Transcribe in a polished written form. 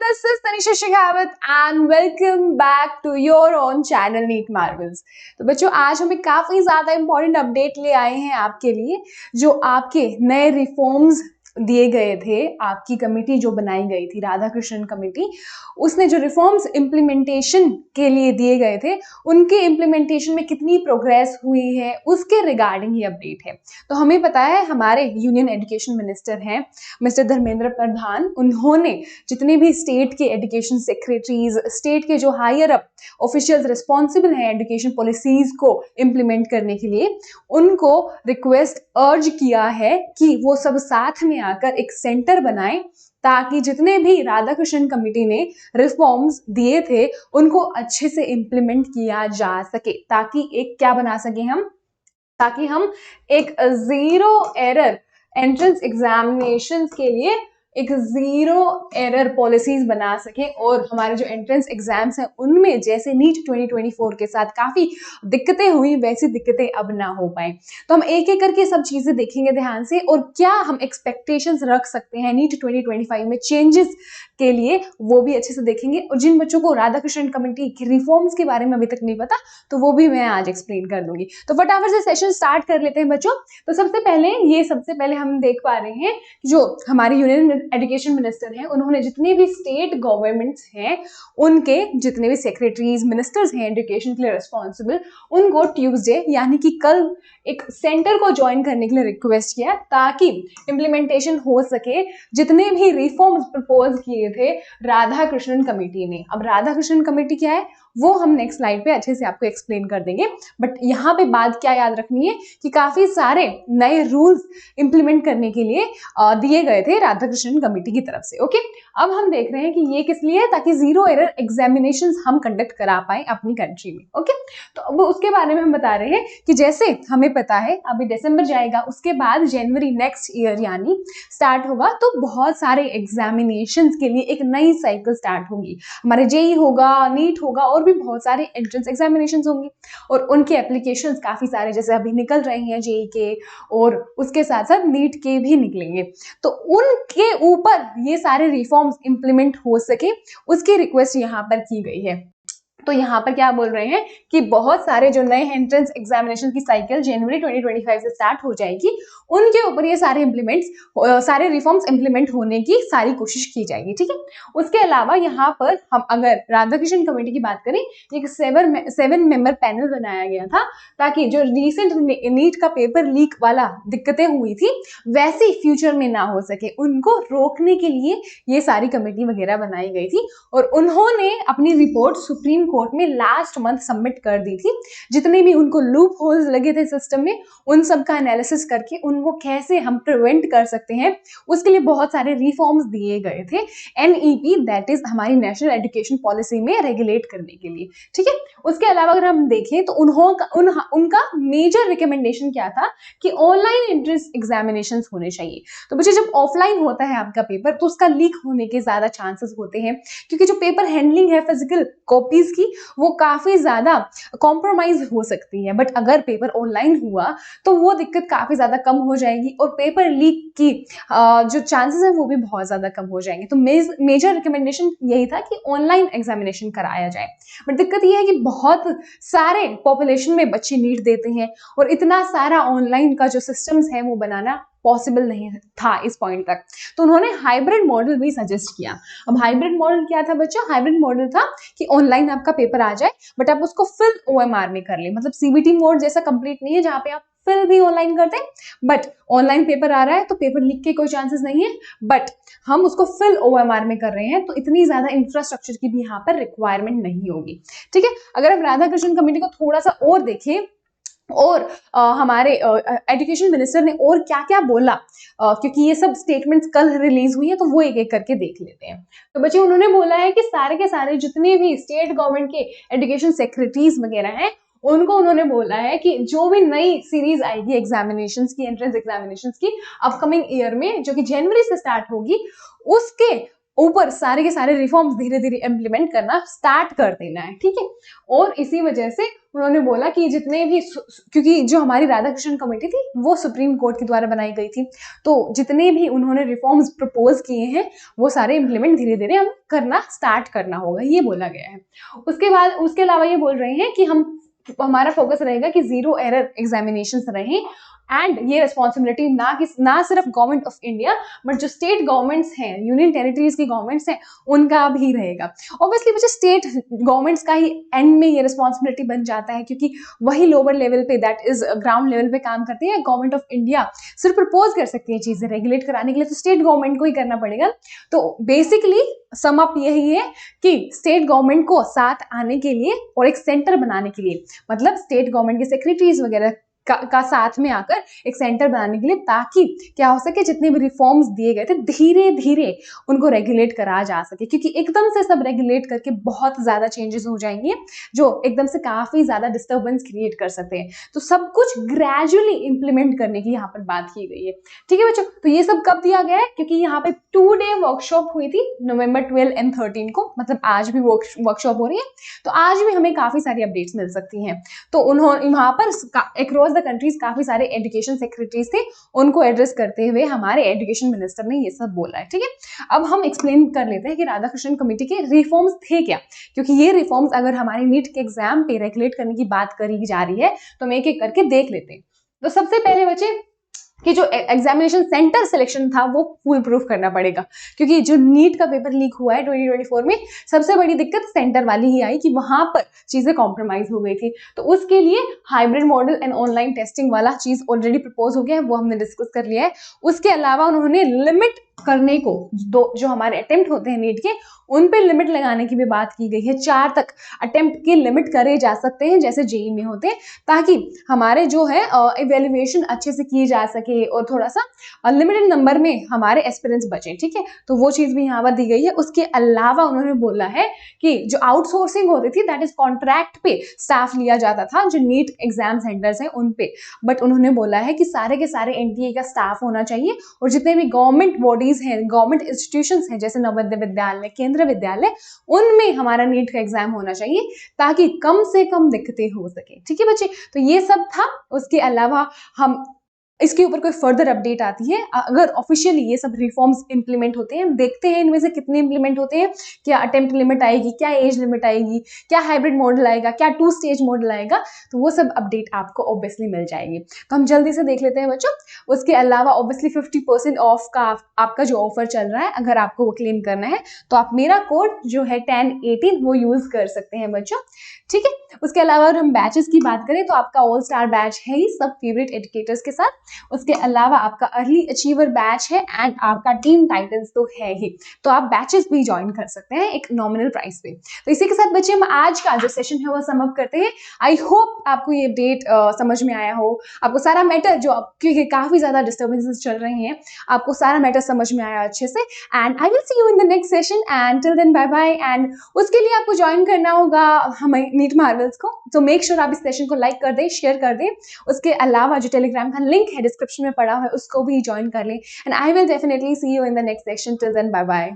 this is Tanisha Shekhawat and welcome back to your own channel NEET Marvels। तो बच्चों आज हम एक काफी ज्यादा इंपॉर्टेंट अपडेट ले आए हैं आपके लिए, जो आपके नए रिफॉर्म्स दिए गए थे। आपकी कमेटी जो बनाई गई थी, राधाकृष्णन कमेटी, उसने जो रिफॉर्म्स इम्प्लीमेंटेशन के लिए दिए गए थे, उनके इम्प्लीमेंटेशन में कितनी प्रोग्रेस हुई है उसके रिगार्डिंग ही अपडेट है। तो हमें पता है हमारे यूनियन एजुकेशन मिनिस्टर हैं मिस्टर धर्मेंद्र प्रधान, उन्होंने जितने भी स्टेट के एजुकेशन सेक्रेटरीज, स्टेट के जो हायर अप ऑफिशियल्स रिस्पॉन्सिबल हैं एजुकेशन पॉलिसीज को इम्प्लीमेंट करने के लिए, उनको रिक्वेस्ट अर्ज किया है कि वो सब साथ में आकर एक सेंटर बनाएं, ताकि जितने भी राधाकृष्णन कमेटी ने रिफॉर्म्स दिए थे उनको अच्छे से इम्प्लीमेंट किया जा सके, ताकि एक क्या बना सके ताकि हम एक जीरो एरर एंट्रेंस एग्जामिनेशंस के लिए एक जीरो एरर पॉलिसीज बना सके, और हमारे जो एंट्रेंस एग्जाम्स हैं उनमें जैसे नीट 2024 के साथ काफी दिक्कतें हुई, वैसी दिक्कतें अब ना हो पाए। तो हम एक एक करके सब चीजें देखेंगे ध्यान से, और क्या हम एक्सपेक्टेशंस रख सकते हैं नीट 2025 में चेंजेस के लिए, वो भी अच्छे से देखेंगे। और जिन बच्चों को राधाकृष्णन कमेटी के रिफॉर्म्स के बारे में अभी तक नहीं पता, तो वो भी मैं आज एक्सप्लेन कर दूंगी। तो फटाफट से सेशन स्टार्ट कर लेते हैं बच्चों। तो सबसे पहले हम देख पा रहे हैं जो हमारे यूनियन एजुकेशन मिनिस्टर हैं, उन्होंने जितने भी स्टेट गवर्नमेंट्स हैं उनके जितने भी सेक्रेटरीज, मिनिस्टर्स हैं एजुकेशन के लिए रिस्पॉन्सिबल, उनको ट्यूसडे यानी कि कल एक सेंटर को ज्वाइन करने के लिए रिक्वेस्ट किया, ताकि इम्प्लीमेंटेशन हो सके जितने भी रिफॉर्म्स प्रपोज किए थे राधाकृष्णन कमेटी ने। अब राधाकृष्णन कमेटी क्या है वो हम नेक्स्ट स्लाइड पे अच्छे से आपको एक्सप्लेन कर देंगे, बट यहाँ पे बात क्या याद रखनी है कि काफी सारे नए रूल्स इंप्लीमेंट करने के लिए दिए गए थे राधाकृष्णन कमेटी की तरफ से। ओके, अब हम देख रहे हैं कि ये किस लिए है, ताकि जीरो एरर एग्जामिनेशंस हम कंडक्ट करा पाए अपनी कंट्री में। ओके, तो अब उसके बारे में हम बता रहे हैं कि जैसे हमें पता है अभी दिसंबर जाएगा, उसके बाद जनवरी नेक्स्ट ईयर यानी स्टार्ट होगा, तो बहुत सारे एग्जामिनेशंस के लिए एक नई साइकिल स्टार्ट होगी। हमारे जेई होगा, नीट होगा, और भी बहुत सारे एंट्रेंस एग्जामिनेशंस होंगे, और उनके एप्लीकेशंस काफी सारे जैसे अभी निकल रहे हैं जेई के, और उसके साथ साथ नीट के भी निकलेंगे। तो उनके ऊपर ये सारे रिफॉर्म्स इंप्लीमेंट हो सके, उसकी रिक्वेस्ट यहाँ पर की गई है। तो यहाँ पर क्या बोल रहे हैं कि बहुत सारे जो नए एंट्रेंस एग्जामिनेशन की साइकिल जनवरी 2025 से स्टार्ट हो जाएगी, उनके ऊपर ये सारे रिफॉर्म्स इंप्लीमेंट होने की सारी कोशिश की जाएगी। ठीक है, उसके अलावा यहाँ पर हम अगर राधाकृष्णन कमेटी की बात करें, एक 7 मेंबर पैनल बनाया गया था, ताकि जो रिसेंट नीट का पेपर लीक वाला दिक्कतें हुई थी वैसी फ्यूचर में ना हो सके, उनको रोकने के लिए ये सारी कमेटी वगैरह बनाई गई थी। और उन्होंने अपनी रिपोर्ट सुप्रीम कोर्ट में लास्ट मंथ सबमिट कर दी थी। जितने भी उनको लूप होल्स लगे थे सिस्टम में, उन सब का एनालिसिस करके उनको कैसे हम प्रिवेंट कर सकते हैं, उसके लिए बहुत सारे रिफॉर्म्स दिए गए थे एनईपी, दैट इज हमारी नेशनल एजुकेशन पॉलिसी में रेगुलेट करने के लिए। ठीक है, उसके अलावा अगर हम देखें तो उनका मेजर रिकमेंडेशन क्या था कि ऑनलाइन एंट्रेंस एग्जामिनेशंस होने चाहिए। तो बच्चे जब ऑफलाइन होता है आपका पेपर, तो उसका लीक होने के ज्यादा चांसेस होते हैं, क्योंकि जो पेपर हैंडलिंग है फिजिकल कॉपीज की, वो काफी ज्यादा कॉम्प्रोमाइज हो सकती है। बट अगर पेपर ऑनलाइन हुआ तो वो दिक्कत काफी ज्यादा कम हो जाएगी, और पेपर लीक की जो चांसेस है वो भी बहुत ज्यादा कम हो जाएंगे। तो मेजर रिकमेंडेशन यही था कि ऑनलाइन एग्जामिनेशन कराया जाए। बट दिक्कत ये है कि बहुत सारे पॉपुलेशन में बच्चे नीट देते हैं, और इतना सारा ऑनलाइन का जो सिस्टम्स है वो बनाना पॉसिबल नहीं था इस पॉइंट तक। तो उन्होंने हाइब्रिड मॉडल भी सजेस्ट किया। अब हाइब्रिड मॉडल क्या था बच्चों? हाइब्रिड मॉडल था कि ऑनलाइन आपका पेपर आ जाए, बट आप उसको फिल ओएमआर में कर ले, मतलब सीबीटी मोड जैसा कंप्लीट नहीं है जहां पे आप फिल भी ऑनलाइन करते हैं, बट ऑनलाइन पेपर आ रहा है तो पेपर लीक के कोई चांसेस नहीं है, बट हम उसको फिल ओएमआर में कर रहे हैं, तो इतनी ज्यादा इंफ्रास्ट्रक्चर की भी यहाँ पर रिक्वायरमेंट नहीं होगी। ठीक है, अगर आप राधाकृष्णन कमेटी को थोड़ा सा और देखें, और हमारे एजुकेशन मिनिस्टर ने और क्या क्या बोला, क्योंकि ये सब स्टेटमेंट्स कल रिलीज हुई है, तो वो एक एक करके देख लेते हैं। तो बच्चे उन्होंने बोला है कि सारे के सारे जितने भी स्टेट गवर्नमेंट के एजुकेशन सेक्रेटरीज वगैरह हैं, उनको उन्होंने बोला है कि जो भी नई सीरीज आएगी एग्जामिनेशंस की, एंट्रेंस एग्जामिनेशंस की अपकमिंग ईयर में, जो कि जनवरी से स्टार्ट होगी, उसके ऊपर सारे के सारे रिफॉर्म्स धीरे धीरे इम्प्लीमेंट करना स्टार्ट कर देना है, ठीक है। और इसी वजह से उन्होंने बोला कि जितने भी, क्योंकि जो हमारी राधाकृष्णन कमेटी थी वो सुप्रीम कोर्ट के द्वारा बनाई गई थी, तो जितने भी उन्होंने रिफॉर्म्स प्रपोज किए हैं वो सारे इम्प्लीमेंट धीरे धीरे हम करना स्टार्ट करना होगा, ये बोला गया है। उसके बाद उसके अलावा ये बोल रहे हैं कि हमारा फोकस रहेगा कि जीरो एरर एग्जामिनेशन रहें, एंड ये रिस्पॉन्सिबिलिटी ना सिर्फ गवर्नमेंट ऑफ इंडिया बट जो स्टेट गवर्नमेंट्स हैं, यूनियन टेरिटरीज की गवर्नमेंट्स हैं, उनका भी रहेगा। ऑब्वियसली बच्चे स्टेट गवर्नमेंट्स का ही एंड में ये रिस्पॉन्सिबिलिटी बन जाता है, क्योंकि वही लोअर लेवल पे, दैट इज ग्राउंड लेवल पे काम करते हैं। गवर्नमेंट ऑफ इंडिया सिर्फ प्रपोज कर सकती है चीजें रेगुलेट कराने के लिए, तो स्टेट गवर्नमेंट को ही करना पड़ेगा। तो बेसिकली सम अप यही है कि स्टेट गवर्नमेंट को साथ आने के लिए और एक सेंटर बनाने के लिए, मतलब स्टेट गवर्नमेंट के सेक्रेटरीज वगैरह का साथ में आकर एक सेंटर बनाने के लिए, ताकि क्या हो सके जितने भी रिफॉर्म्स दिए गए थे धीरे धीरे उनको रेगुलेट करा जा सके, क्योंकि एकदम से सब रेगुलेट करके बहुत ज्यादा चेंजेस हो जाएंगे जो एकदम से काफी ज्यादा डिस्टर्बेंस क्रिएट कर सकते हैं। तो सब कुछ ग्रेजुअली इंप्लीमेंट करने की यहाँ पर बात की गई है, ठीक है बच्चों। तो ये सब कब दिया गया है, क्योंकि यहाँ पे 2 डे वर्कशॉप हुई थी नवंबर 12 एंड 13 को, मतलब आज भी वर्कशॉप हो रही है, तो आज भी हमें काफी सारी अपडेट्स मिल सकती हैं। तो उन्होंने वहां पर अक्रॉस कंट्रीज काफी सारे एजुकेशन सेक्रेटरीज थे, उनको एड्रेस करते हुए हमारे एजुकेशन मिनिस्टर ने ये सब बोला है, ठीक है। अब हम एक्सप्लेन कर लेते हैं कि राधाकृष्णन कमेटी के रिफॉर्म्स थे क्या, क्योंकि ये रिफॉर्म्स अगर हमारे नीट के एग्जाम पे रेगुलेट करने की बात करी जा रही है तो हम एक एक करके देख लेते हैं। तो सबसे पहले बच्चे कि जो एग्जामिनेशन सेंटर सिलेक्शन था वो फुल प्रूफ करना पड़ेगा, क्योंकि जो नीट का पेपर लीक हुआ है 2024 में, सबसे बड़ी दिक्कत सेंटर वाली ही आई कि वहां पर चीजें कॉम्प्रोमाइज हो गई थी। तो उसके लिए hybrid model and online testing वाला चीज ऑलरेडी प्रपोज हो गया है, वो हमने डिस्कस कर लिया है। उसके अलावा उन्होंने लिमिट करने को, जो हमारे अटेम्प्ट होते हैं नीट के, उन पे लिमिट लगाने की भी बात की गई है। 4 तक अटेम्प्ट के लिमिट करे जा सकते हैं जैसे जेईई में होते हैं, ताकि हमारे जो है इवेल्युएशन अच्छे से की जा सके और थोड़ा सा लिमिटेड नंबर में हमारे एस्पिरेंट्स बचे, ठीक है। तो वो चीज भी यहाँ पर दी गई है। उसके अलावा उन्होंने बोला है कि जो आउटसोर्सिंग होती थी, दैट इज कॉन्ट्रैक्ट पे स्टाफ लिया जाता था जो नीट एग्जाम सेंटर्स हैं उन पे, बट उन्होंने बोला है कि सारे के सारे एनटीए का स्टाफ होना चाहिए, और जितने भी गवर्नमेंट बॉडीज हैं, गवर्नमेंट इंस्टीट्यूशंस हैं, जैसे नवोदय विद्यालय, केंद्रीय विद्यालय, उनमें हमारा नीट का एग्जाम होना चाहिए, ताकि कम से कम दिक्कतें हो सके, ठीक है बच्चे। तो ये सब था। उसके अलावा हम इसके ऊपर कोई फर्दर अपडेट आती है, अगर ऑफिशियली ये सब रिफॉर्म्स इंप्लीमेंट होते हैं, देखते हैं इनमें से कितने इंप्लीमेंट होते हैं, क्या अटेम्प्ट लिमिट आएगी, क्या एज लिमिट आएगी, क्या हाइब्रिड मॉडल आएगा, क्या 2 स्टेज मॉडल आएगा, तो वो सब अपडेट आपको ऑब्वियसली मिल जाएगी। तो हम जल्दी से देख लेते हैं बच्चों। उसके अलावा ऑब्वियसली 50% ऑफ का आपका जो ऑफर चल रहा है, अगर आपको वो क्लेम करना है तो आप मेरा कोड जो है 1018 वो यूज कर सकते हैं बच्चों, ठीक है। उसके अलावा अगर हम बैचेस की बात करें तो आपका ऑल स्टार बैच है ही सब फेवरेट एजुकेटर्स के साथ। उसके अलावा आपका अर्ली अचीवर बैच है एंड आपका टीम टाइटन्स तो है ही, तो आप बैचेस भी ज्वाइन कर सकते हैं एक नॉमिनल प्राइस पे। तो इसी के साथ बच्चे हम आज का जो सेशन है वो सम अप करते हैं। आई होप आपको ये अपडेट समझ में आया हो, आपको सारा मैटर जो क्योंकि काफी ज्यादा डिस्टर्बेंसेस चल रहे हैं, आपको सारा मैटर समझ में आया अच्छे से, and I will see you in the next session and till then bye bye. And उसके लिए आपको ज्वाइन करना होगा हमें नीट मार्वल्स को, तो मेक श्योर आप इस सेशन को लाइक कर दें, शेयर कर दें। उसके अलावा जो टेलीग्राम का लिंक है डिस्क्रिप्शन में पड़ा हुआ है उसको भी ज्वाइन कर लें, and I will definitely see you in the next session. Till then bye bye.